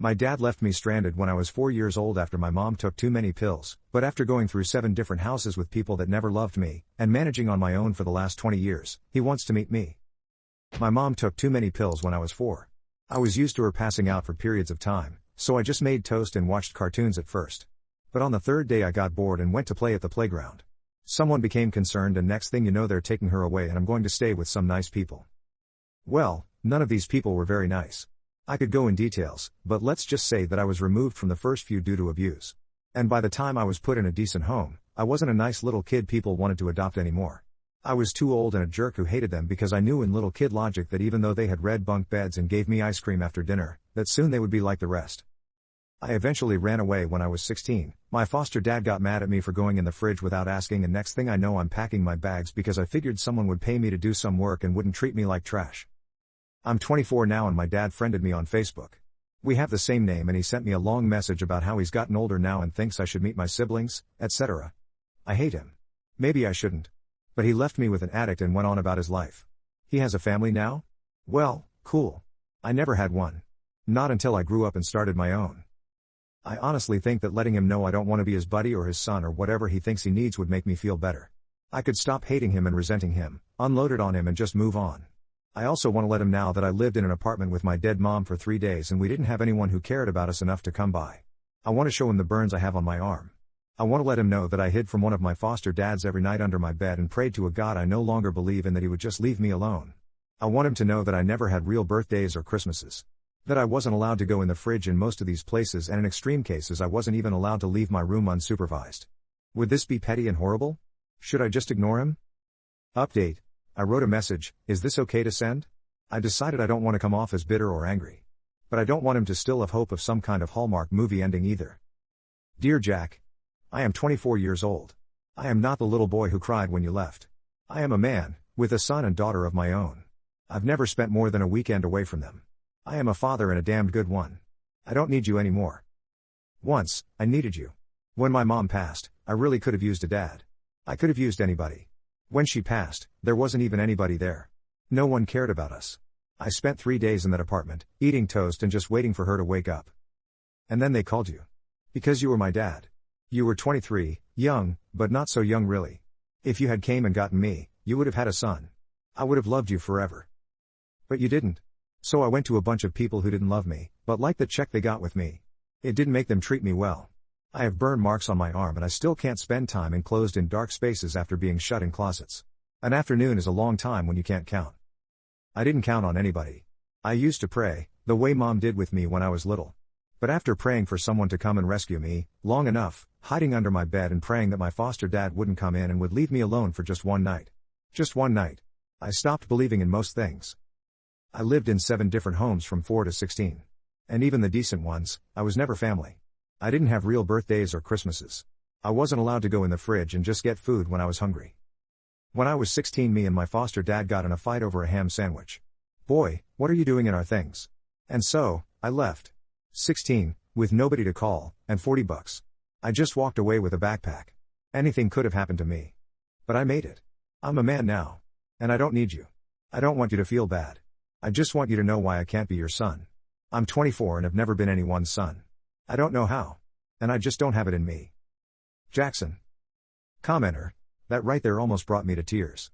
My dad left me stranded when I was 4 years old after my mom took too many pills, but after going through 7 different houses with people that never loved me, and managing on my own for the last 20 years, he wants to meet me. My mom took too many pills when I was 4. I was used to her passing out for periods of time, so I just made toast and watched cartoons at first. But on the 3rd day I got bored and went to play at the playground. Someone became concerned and next thing you know they're taking her away and I'm going to stay with some nice people. Well, none of these people were very nice. I could go in details, but let's just say that I was removed from the first few due to abuse. And by the time I was put in a decent home, I wasn't a nice little kid people wanted to adopt anymore. I was too old and a jerk who hated them because I knew in little kid logic that even though they had red bunk beds and gave me ice cream after dinner, that soon they would be like the rest. I eventually ran away when I was 16. My foster dad got mad at me for going in the fridge without asking and next thing I know I'm packing my bags because I figured someone would pay me to do some work and wouldn't treat me like trash. I'm 24 now and my dad friended me on Facebook. We have the same name and he sent me a long message about how he's gotten older now and thinks I should meet my siblings, etc. I hate him. Maybe I shouldn't. But he left me with an addict and went on about his life. He has a family now? Well, cool. I never had one. Not until I grew up and started my own. I honestly think that letting him know I don't want to be his buddy or his son or whatever he thinks he needs would make me feel better. I could stop hating him and resenting him, unload it on him and just move on. I also want to let him know that I lived in an apartment with my dead mom for 3 days and we didn't have anyone who cared about us enough to come by. I want to show him the burns I have on my arm. I want to let him know that I hid from one of my foster dads every night under my bed and prayed to a God I no longer believe in that he would just leave me alone. I want him to know that I never had real birthdays or Christmases. That I wasn't allowed to go in the fridge in most of these places and in extreme cases I wasn't even allowed to leave my room unsupervised. Would this be petty and horrible? Should I just ignore him? Update. I wrote a message, is this okay to send? I decided I don't want to come off as bitter or angry. But I don't want him to still have hope of some kind of Hallmark movie ending either. Dear Jack. I am 24 years old. I am not the little boy who cried when you left. I am a man, with a son and daughter of my own. I've never spent more than a weekend away from them. I am a father and a damned good one. I don't need you anymore. Once, I needed you. When my mom passed, I really could have used a dad. I could have used anybody. When she passed, there wasn't even anybody there. No one cared about us. I spent 3 days in that apartment, eating toast and just waiting for her to wake up. And then they called you. Because you were my dad. You were 23, young, but not so young really. If you had came and gotten me, you would have had a son. I would have loved you forever. But you didn't. So I went to a bunch of people who didn't love me, but liked the check they got with me. It didn't make them treat me well. I have burn marks on my arm and I still can't spend time enclosed in dark spaces after being shut in closets. An afternoon is a long time when you can't count. I didn't count on anybody. I used to pray, the way mom did with me when I was little. But after praying for someone to come and rescue me, long enough, hiding under my bed and praying that my foster dad wouldn't come in and would leave me alone for just one night. Just one night. I stopped believing in most things. I lived in 7 different homes from 4 to 16. And even the decent ones, I was never family. I didn't have real birthdays or Christmases. I wasn't allowed to go in the fridge and just get food when I was hungry. When I was 16 me and my foster dad got in a fight over a ham sandwich. Boy, what are you doing in our things? And so, I left. 16, with nobody to call, and $40. I just walked away with a backpack. Anything could have happened to me. But I made it. I'm a man now. And I don't need you. I don't want you to feel bad. I just want you to know why I can't be your son. I'm 24 and have never been anyone's son. I don't know how. And I just don't have it in me. Jackson. Commenter. That right there almost brought me to tears.